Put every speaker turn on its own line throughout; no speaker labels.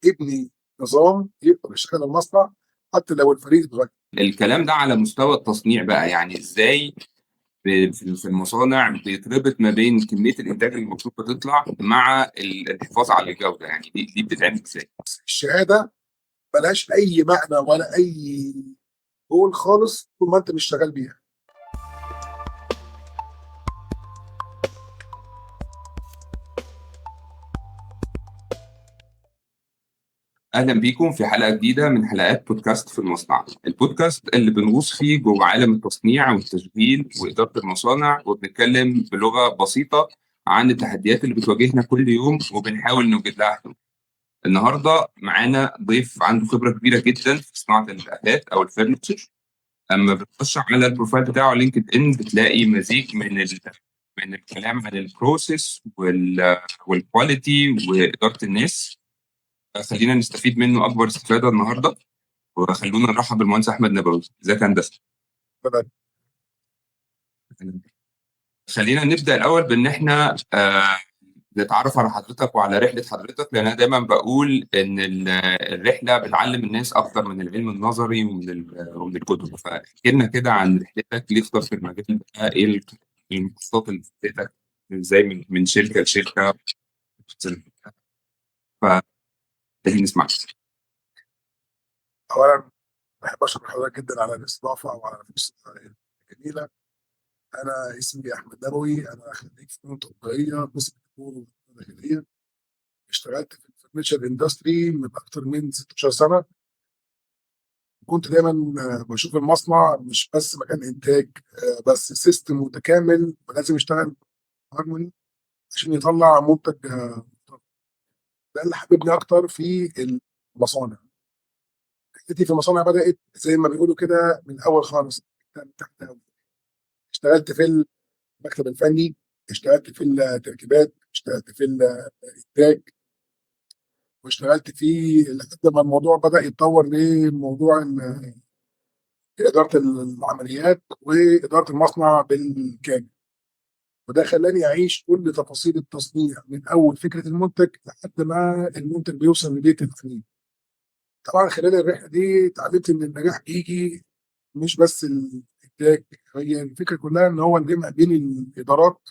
ابني نظام يقدر يشغل المصنع حتى لو الفريق اتغير.
الكلام ده على مستوى التصنيع بقى، يعني ازاي في المصانع بيتربط ما بين كمية الإنتاج اللي المفروض بتطلع مع الحفاظ على الجودة، يعني دي بتتعمل ازاي؟
الشهاده ملهاش اي معنى ولا اي جول خالص طول ما انت مش شغال بيها.
أهلا بيكم في حلقة جديدة من حلقات بودكاست في المصنع، البودكاست اللي بنغوص فيه جوه عالم التصنيع والتشغيل وإدارة المصانع، وبنتكلم بلغة بسيطة عن التحديات اللي بتواجهنا كل يوم وبنحاول نوجد لها حلول. النهارده معانا ضيف عنده خبرة كبيرة جدا في صناعة الآلات أو الفرنتشر. اما بتخش على البروفايل بتاعه على لينكد ان بتلاقي مزيج من الكلام عن البروسيس والكواليتي واداره الناس. خلينا نستفيد منه اكبر استفاده النهارده، وخلونا نرحب بالمهندس احمد نبوي. ازيك يا هندسه؟
بدأ
خلينا نبدا الاول بان احنا نتعرف على حضرتك وعلى رحله حضرتك، لان انا دايما بقول ان الرحله بتعلم الناس اكتر من العلم النظري ومن الكتب. فاحكي لنا كده عن رحلتك، ليه اخترت المجال ده؟ ايه المخططات اللي فاتتك؟ ازاي من شركه لشركه؟ فلازم نسمعك.
اولا بحب اشكر حضرتك جدا على الاستضافه وعلى الفرصه الجميله. انا اسمي احمد نبوي، انا خريج فنون تطبيقيه قسم ديكور داخليه. اشتغلت في الفرنتشر اندستري من اكثر من 16 سنه. كنت دايما بشوف المصنع مش بس مكان انتاج، بس سيستم متكامل ولازم يشتغل هارموني عشان يطلع منتج محترم. ده اللي حببني اكتر في المصانع. رحلتي في المصانع بدات زي ما بيقولوا كده من الاول خالص، من تحت أوي. اشتغلت في المكتب الفني، اشتغلت في التركيبات، اشتغلت في الانتاج، واشتغلت فيه لحد ما الموضوع بدأ يتطور لموضوع إدارة العمليات وإدارة المصنع بالكامل. وده خلاني أعيش كل تفاصيل التصنيع من أول فكرة المنتج لحد ما المنتج بيوصل لبيت العميل. طبعا خلال الرحلة دي اتعلمت إن النجاح بيجي مش بس الإنتاج، هي الفكرة كلها إن هو الجمع بين الإدارات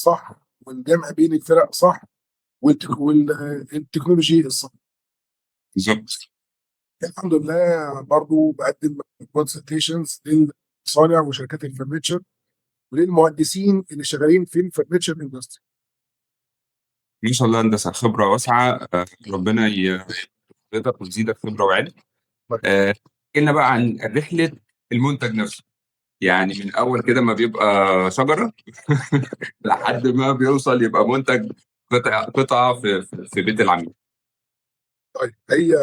صح، والجمع بين الفرق صح، والتكنولوجي الصح.
بالظبط.
الحمد لله برضو بقدم كونسلتيشنز للمصانع وشركات الفرنتشر وللمهندسين اللي شغالين في الفرنتشر اندستري.
ما شاء الله هندسه، خبره واسعه. ربنا يقدر ويزيدك خبره وعلم. احكي لنا بقى عن رحله المنتج نفسه، يعني من اول كده ما بيبقى شجره لحد ما بيوصل يبقى منتج، قطعه في بيت العميل.
طيب، هي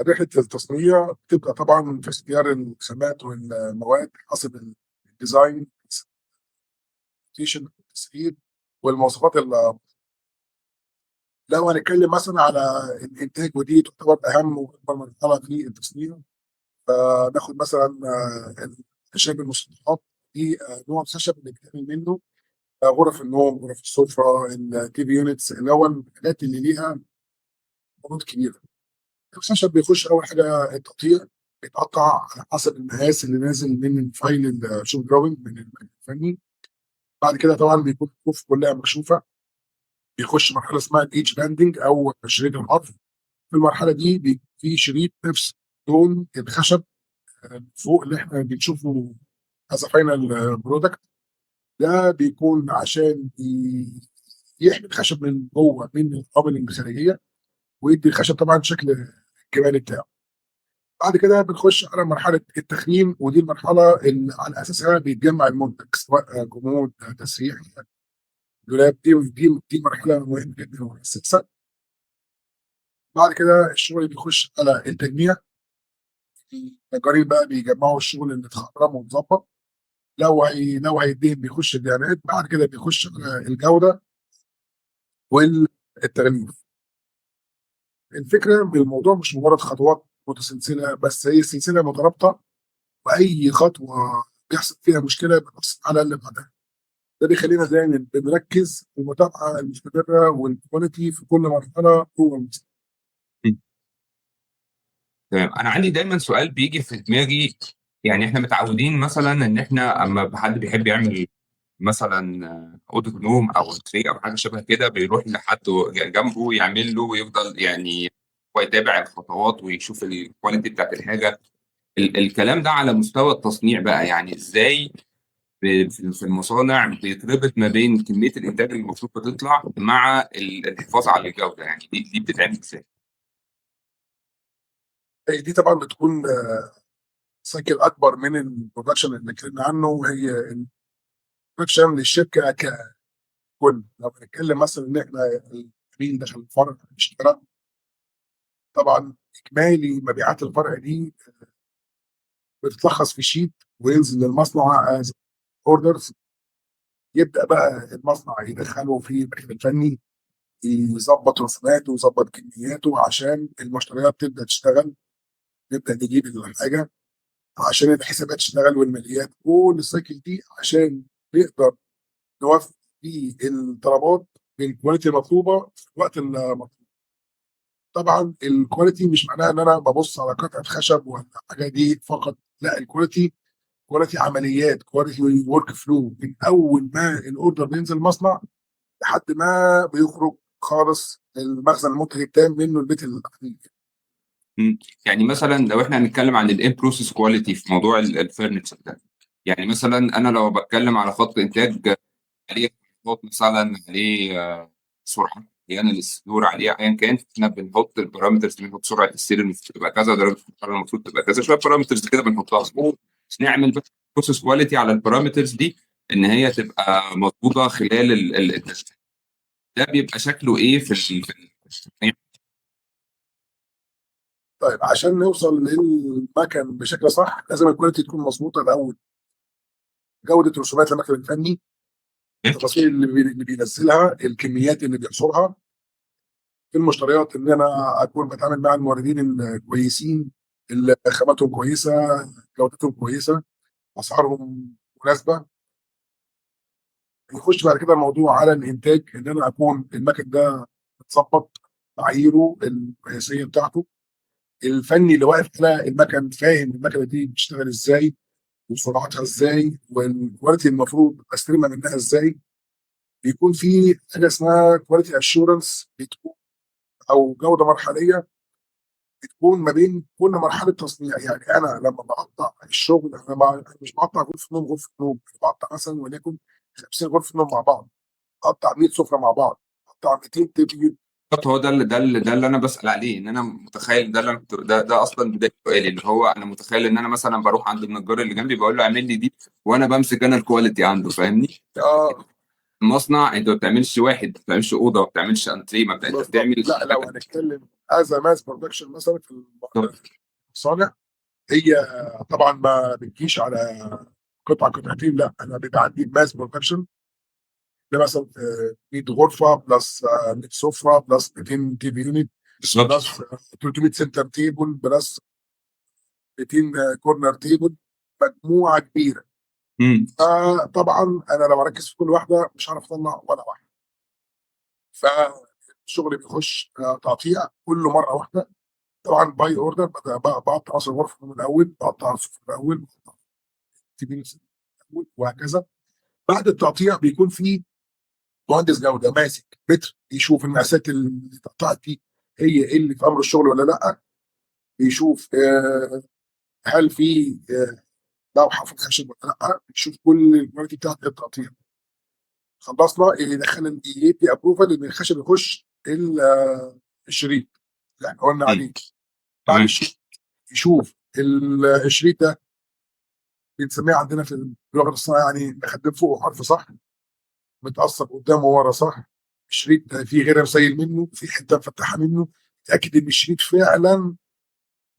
رحله التصنيع بتبقى طبعا في اختيار الخامات والمواد حسب الديزاين، السبيشن، التسعير، والمواصفات لو هنتكلم مثلا على الانتاج، ودي تعتبر اهم واكبر مرحله في التصنيع. فناخد مثلا الخشب المسطحات. دي نوع الخشب اللي بيتعمل منه غرف النوم، غرف السفره، التي في يونتس، اللي هو الحاجات اللي ليها عروض كبيره. الخشب بيخش اول حاجه التقطيع، بيتقطع على حسب المقاس اللي نازل من الفايل الشوب دراونج من المكان الفني. بعد كده طبعا بيكون الكوف كلها مكشوفه، بيخش مرحله اسمها الايدج باندنج او شريط الحرف. في المرحله دي بيكون في شريط نفس لون الخشب فوق اللي احنا بنشوفه از فاينل برودكت. ده بيكون عشان يحمي الخشب من جوه من القابل الخارجيه، ويدي الخشب طبعا شكل الجمالي بتاعه. بعد كده بنخش على مرحله التخريم، ودي المرحله اللي على اساسها بيتجمع المنتج، سواء جمود، تسريح، دولاب. دي مرحله مهمه جدا وحساسه. بعد كده الشغل بيخش على التجميع. النجارين بقى بيجمعوا الشغل اللي اتخرم واتظبط. لو هيدين بيخش الدهانات. بعد كده بيخش على الجوده والتغليف. الفكره بالموضوع مش مجرد خطوات متسلسله، بس هي سلسله مترابطه، واي خطوه بيحصل فيها مشكله بتأثر على اللي بعدها. ده بيخلينا دايما بنركز في المتابعه المستمره والكواليتي في كل مرحله جوه المصنع.
تمام. انا عندي دايما سؤال بيجي في دماغي، يعني احنا متعودين مثلا ان احنا اما حد بيحب يعمل مثلا اوضه نوم او تري او حاجه شبه كده، بيروح لحد جنبه يعمل له ويفضل يعني هو يتابع الخطوات ويشوف الكواليتي بتاعت الحاجه. الكلام ده على مستوى التصنيع بقى، يعني ازاي في المصانع بيتربط ما بين كميه الانتاج اللي المفروض بتطلع مع الحفاظ على الجوده، يعني دي بتتعمل ازاي؟
دي طبعا بتكون سايكل اكبر من البرودكشن اللي اتكلمنا عنه. هي البرودكشن للشركه ككل. لو بنتكلم مثلا ان احنا العميل دخل الفرع اشترى، طبعا اجمالي مبيعات الفرع دي بتتلخص في شيت وينزل للمصنع از اوردرز. يبدا بقى المصنع يدخله في المكتب الفني، يظبط رسوماته ويظبط كمياته عشان المشتريات تبدا تشتغل، نبدا نجيب الحاجه عشان الحسابات تشتغل والماليات، كل السايكل دي عشان نقدر نوفي الطلبات بالكواليتي المطلوبه في الوقت المطلوب. طبعا الكواليتي مش معناها ان انا ببص على قطعه خشب ولا حاجه دي فقط، لا، الكواليتي كواليتي عمليات، كواليتي ورك فلو من اول ما الاوردر بينزل المصنع لحد ما بيخرج خالص المخزن المنتج التام منه البيت العميل.
يعني مثلا لو احنا هنتكلم عن الان بروسيس كواليتي في موضوع الفرنتشر ده، يعني مثلا انا لو بتكلم على خط انتاج عليه خطوط مثلا عليه سرعه معينه للصدور عليه ايا كان، احنا بنحط البارامترز دي، بنحط سرعه السير المفروض تبقى كذا، درجه الحراره المفروض تبقى كذا، شويه بارامترز كده بنحطها مظبوط. نعمل بس بروسيس كواليتي على البارامترز دي ان هي تبقى مظبوطه خلال التشغيل. ده بيبقى شكله ايه في
طيب عشان نوصل للمكن بشكل صح لازم الكواليتي تكون مظبوطه الاول. جوده رسومات المكتب الفني، التفاصيل اللي بينزلها، الكميات اللي بيحصرها في المشتريات، ان انا اكون بتعامل مع الموردين الكويسين اللي خاماتهم كويسه، جودتهم كويسه، اسعارهم مناسبه. يخش بعد كده الموضوع على الانتاج، ان انا اكون المكن ده متظبط، معاييره القياسيه بتاعته، الفني اللي واقف على المكن فاهم المكنه دي بتشتغل ازاي وسرعتها ازاي والكواليتي المفروض استلمها منها ازاي. بيكون في حاجه اسمها كواليتي اشورنس، بتكون او جوده مرحليه بتكون ما بين كل مرحله تصنيع. يعني انا لما بقطع الشغل انا مش بقطع غرفه نوم غرفه نوم، بقطع مثلا وليكن 50 غرفه نوم مع بعض، اقطع 100 سفره مع بعض، اقطع 200 تبيوت.
بالظبط. هو ده اللي انا بسأل عليه، ان انا متخيل ده اللي أنا ده اصلا بدايه سؤالي، اللي هو انا متخيل ان انا مثلا بروح عند النجار اللي جنبي بقول له اعمل لي دي، وانا بمسك انا الكواليتي عنده، فاهمني؟
اه
المصنع انت ما بتعملش واحد، ما بتعملش اوضه، ما بتعملش انتريه، ما بتعملش، انت
بالظبط.
بتعمل
لا لو هنتكلم از ماس برودكشن مثلا في المصانع، هي طبعا ما بتجيش على قطعه قطعتين، لا انا بيبقى عندي ماس برودكشن ده مثلا 100 غرفه بلس 100 سفره بلس 200 تي في يونت
بالظبط.
بلس 300 سنتر تيبل بلس 200 كورنر تيبل، مجموعه كبيره.
امم
فطبعا انا لو اركز في كل واحده مش هعرف اطلع ولا واحده. فالشغل بيخش تقطيع كل مره واحده، طبعا باي اوردر. بقطع اصل الغرفه من الاول، بقطع السفره الاول، بقطع تبين الاول، وهكذا. بعد التقطيع بيكون في مهندس جوده ماسك متر يشوف المقاسات اللي اتقطعت دي هي اللي في امر الشغل ولا لا، يشوف هل في لوحه في الخشب ولا لا، يشوف كل الكواليتي بتاعت التقطيع. خلصنا اللي يدخل يدي ابروفال ان الخشب يخش الشريط اللي احنا قلنا عليه. بعد
تمام.
الشريط يشوف الشريط ده بنسميه عندنا في اللغه الصناعيه يعني مخدم فوق حرف صح، متقسم قدام وورا صح، الشريط ده فيه غيره مسيل منه، في حته مفتحه منه، تاكد ان الشريط فعلا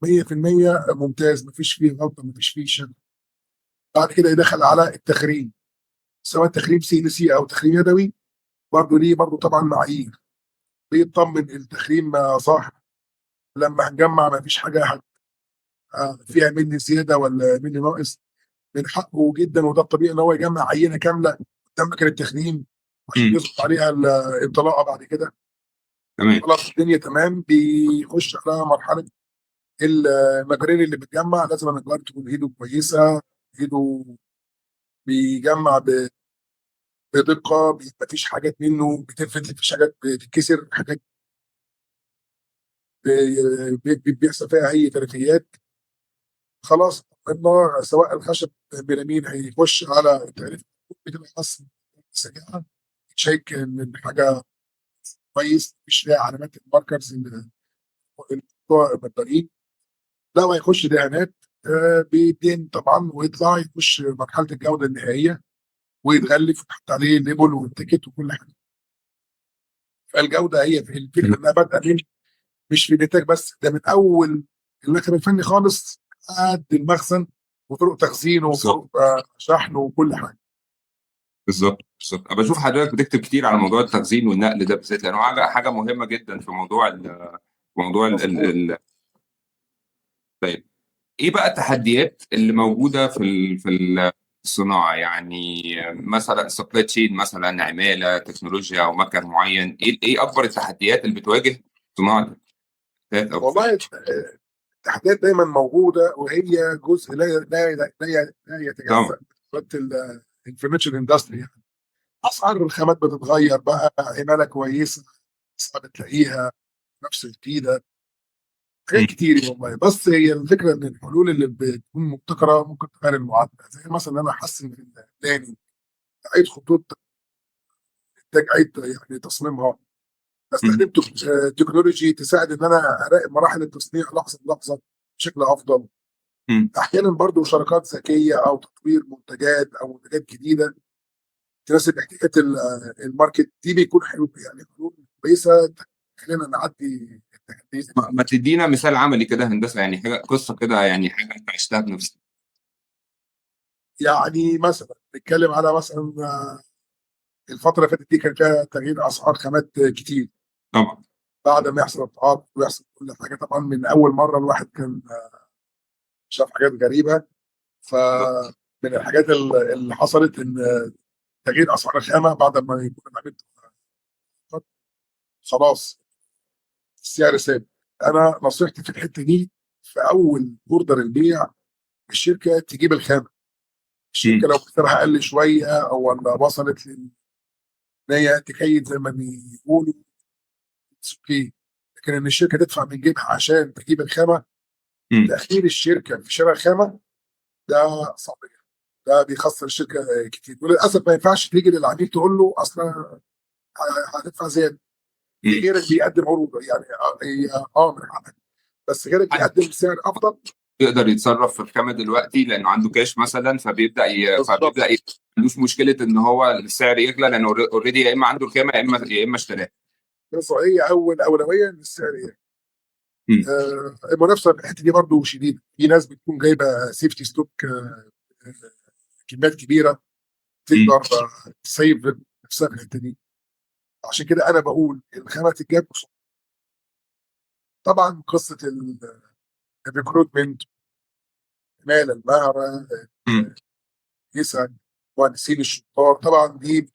100% ممتاز، مفيش فيه غلطه، مفيش فيه شد. بعد كده يدخل على التخريم، سواء تخريم سي ان سي او تخريم يدوي، برضه ليه برضه طبعا معايير. بيطمن التخريم صح، لما هنجمع مفيش حاجه فيها مني زياده ولا مني ناقص. من حقه جدا وده الطبيعي ان هو يجمع عينه كامله قدام مكان التخريم عشان
امم
يظبط عليها الانطلاقه. بعد كده
تمام.
خلاص الدنيا تمام، بيخش على مرحله المجارين اللي بتجمع لازم النجار تكون ايده كويسه، ايده بيجمع بدقه، مفيش حاجات منه بتفلت، مفيش حاجات بتتكسر، حاجات بيحصل فيها اي تلفيات. خلاص النار سواء الخشب بيراميد هيخش على التعريف، بتبقى بس سريعه، تشيك ان الحاجه كويس، مفيش فيها علامات الماركرز اللي بتوع البطاريين. لو هيخش دهانات بيدين طبعا، ويطلع يخش مرحله الجوده النهائيه ويتغلف ويتحط عليه ليبل والتيكت وكل حاجه. فالجوده هي في الفكره انها بادئه مش في الانتاج بس، ده من اول المكتب الفني خالص لحد المخزن وطرق تخزينه
بالظبط
وطرق شحنه وكل حاجه.
بالظبط بالظبط. انا بشوف حضرتك بتكتب كتير على موضوع التخزين والنقل ده بالذات، لانه حاجه مهمه جدا في موضوع
مظبوط.
طيب، ايه بقى التحديات اللي موجوده في الصناعه؟ يعني مثلا سبلاي تشين، مثلا عماله، تكنولوجيا او مكن معين، ايه اكبر التحديات اللي بتواجه صناعه الثلاث او
والله التحديات دايما موجوده، وهي جزء لا
طبعا.
يتجزا من الفرنتشر اندستري. يعني اسعار الخامات بتتغير بقى، عماله كويسه صعب تلاقيها، نفس الجديده، حاجات
مم.
كتير والله. بس هي الفكره ان الحلول اللي بتكون مبتكره ممكن تغير المعادله، زي مثلا ان انا احسن في الثاني، اعيد خطوط انتاج، اعيد يعني تصميمها،
مم.
استخدم تكنولوجي تساعد ان انا اراقب مراحل التصنيع لحظه بلحظه بشكل افضل.
مم.
احيانا برضو شراكات ذكيه او تطوير منتجات او منتجات جديده تناسب احتياجات الماركت، دي بيكون حلو، يعني حلول كويسه خلينا نعدي التحديات.
ما تدينا مثال عملي كده هندسه، يعني حاجه قصه كده، يعني حاجه انت عشتها بنفسك.
يعني مثلا نتكلم على مثلا الفتره اللي فاتت دي كان فيها تغيير اسعار خامات كتير،
طبعا.
بعد ما يحصل التعاقد ويحصل كل حاجه. طبعا من اول مره الواحد كان شاف حاجات غريبه. فمن الحاجات اللي حصلت ان تغيير اسعار الخامه بعد ما يكون العميل خلاص السعر ثابت. انا نصيحتي في الحته دي في اول اوردر البيع الشركه تجيب الخامه.
مم.
الشركه لو سعرها قل شويه او ولا وصلت ان هي تكيد زي ما بيقولوا، اوكي. لكن ان الشركه تدفع من جيبها عشان تجيب الخامه،
مم.
تاخير الشركه في شراء الخامه ده صعب جدا، ده بيخسر الشركه كتير. وللاسف ما ينفعش تيجي للعميل تقول له اصلا هتدفع زياده.
مم.
غيرك بيقدم عروض، يعني هي من حقك، بس غيرك
حد
بيقدم سعر افضل.
يقدر يتصرف في الخامه دلوقتي لانه عنده كاش مثلا،
بالظبط.
ما عندوش مشكله ان هو السعر يغلى، لانه اوريدي يا اما عنده الخامه يا اما اشتراها.
بس هي اول اولويه ان السعر
مم.
المنافسه في الحته دي برضه شديده، في ناس بتكون جايبه سيفتي ستوك كميات كبيره،
مم.
تقدر تسيف نفسها في الحته دي. عشان كده انا بقول الخامه تتجاب بسرعة. طبعا قصه الريكروتمنت، مال المهره،
مم.
يسعد مهندسين الشطار، طبعا دي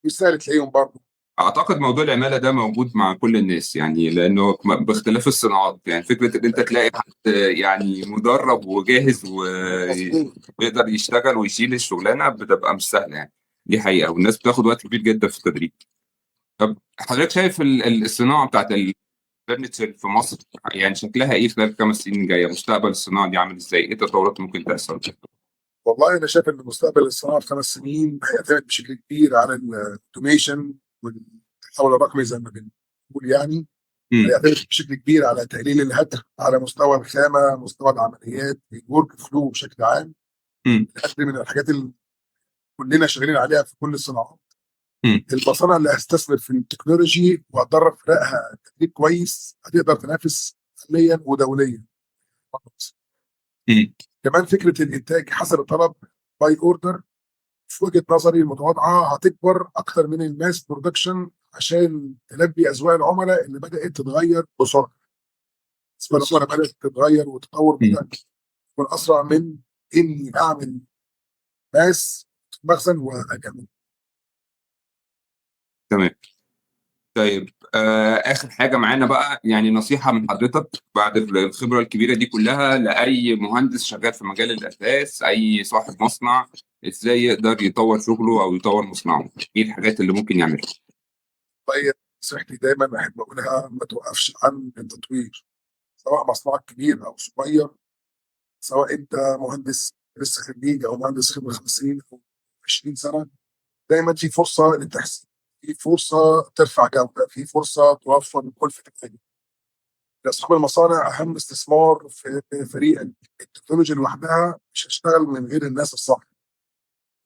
مش سهل تلاقيهم برضه.
اعتقد موضوع العماله ده موجود مع كل الناس، يعني لانه باختلاف الصناعات، يعني فكره ان انت تلاقي حد يعني مدرب وجاهز
مظبوط.
ويقدر يشتغل ويشيل الشغلانه بتبقى مش سهله يعني. دي حقيقه، والناس بتاخد وقت كبير جدا في التدريب. طب حضرتك شايف الصناعه بتاعت الفرنتشر في مصر يعني شكلها ايه خلال 5 سنين جايه؟ مستقبل الصناعه دي عامل ازاي؟ ايه التطورات ممكن تحصل؟
والله انا شايف ان مستقبل الصناعه في 5 سنين هيعتمد بشكل كبير على الاوتوميشن والتحول الرقمي زي ما بنقول يعني.
امم.
هيعتمد بشكل كبير على تقليل الهدر على مستوى الخامه، مستوى العمليات، الورك فلو بشكل عام.
امم.
دي من الحاجات اللي كلنا شغالين عليها في كل الصناعات.
امم.
المصانع اللي هتستثمر في التكنولوجي وهتدرب فرقها تدريب كويس هتقدر تنافس محليا ودوليا.
امم.
كمان فكره الانتاج حسب الطلب، باي اوردر، في وجهه نظري المتواضعه هتكبر اكتر من الماس برودكشن عشان تلبي اذواق العملاء اللي بدات تتغير بسرعه. بالنسبه للعملاء بدات تتغير وتطور بدا يكون اسرع من اني اعمل ماس مخزن واجمل.
تمام. طيب آخر حاجة معانا بقى، يعني نصيحة من حضرتك بعد الخبرة الكبيرة دي كلها لأي مهندس شغال في مجال الأساس، أي صاحب مصنع، إزاي يقدر يطور شغله أو يطور مصنعه؟ إيه الحاجات اللي ممكن يعملها؟
طيب، نصيحتي دايما احب اقولها ما توقفش عن التطوير، سواء مصنعك كبير او صغير، سواء انت مهندس لسه خريج او مهندس خبره 50 او 20 سنه. دايما في فرصه للتحسين، في فرصه ترفع جوده، في فرصه توفر كلفه الانتاج. اصحاب المصانع اهم استثمار في فريق. التكنولوجيا لوحدها مش هتشتغل من غير الناس الصح.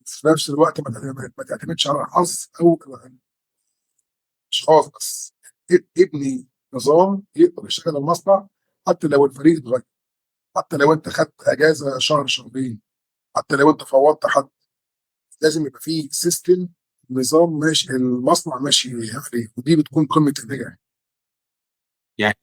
في نفس الوقت ما تعتمدش على الحظ او اشخاص بس. ابني نظام يقدر يشغل المصنع حتى لو الفريق اتغير، حتى لو انت خدت اجازه شهر شهرين، حتى لو انت فوضت حد. لازم يبقى فيه سيستم، نظام ماشي، المصنع ماشي عليه، ودي بتكون قمه النجاح.
يعني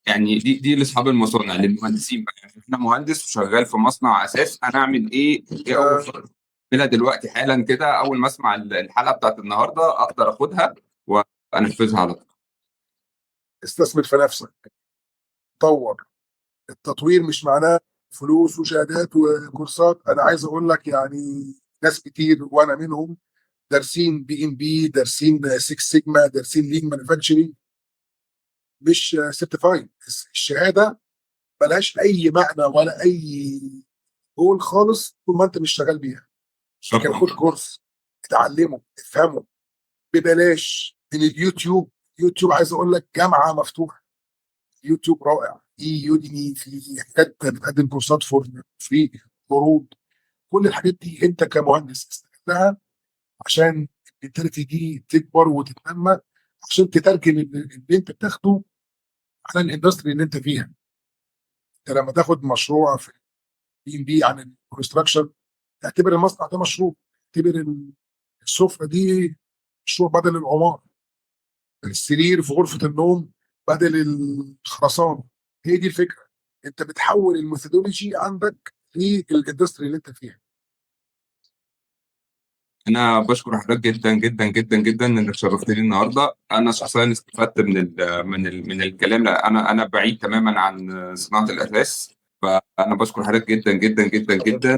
يعني دي لاصحاب المصانع، للمهندسين بقى. يعني انا مهندس وشغال في مصنع اساس، انا اعمل ايه اول خطوه اعملها دلوقتي حالا كده؟ اول ما اسمع الحلقه بتاعت النهارده اقدر اخدها وانفذها على طول.
استثمر في نفسك، طور. التطوير مش معناه فلوس وشهادات وكورسات. انا عايز اقول لك يعني ناس كتير وانا منهم دارسين PMP، دارسين 6 سيجما، دارسين لين مانيفاكتشرنج، مش سيرتيفايد. الشهاده ملهاش اي معنى ولا اي جول خالص طول ما انت مش شغال بيها. لكن
شكرا.
خد كورس، اتعلمه، افهمه ببلاش من اليوتيوب. يوتيوب عايز اقول لك جامعه مفتوحه. يوتيوب رائع، في يوديمي، في حاجات بتقدم كورسات فور فري، عروض. كل الحاجات دي انت كمهندس استخدمها عشان الانترنت دي تكبر وتتنمى، عشان تترجم اللي انت بتاخده على الاندستري اللي انت فيها. انت لما تاخد مشروع في PMP عن الكونستراكشن، اعتبر المصنع ده مشروع، اعتبر السفره دي مشروع بدل العمار، السرير في غرفه النوم بدل الخرسانه. هي دي الفكره، انت بتحول الميثودولوجي عندك للاندستري اللي انت فيها.
انا بشكر حضرتك جدا جدا جدا جدا انك شرفتني النهارده. انا شخصيا استفدت من الكلام. لا، انا بعيد تماما عن صناعه الاساس. فانا بشكر حضرتك جدا جدا جدا جدا.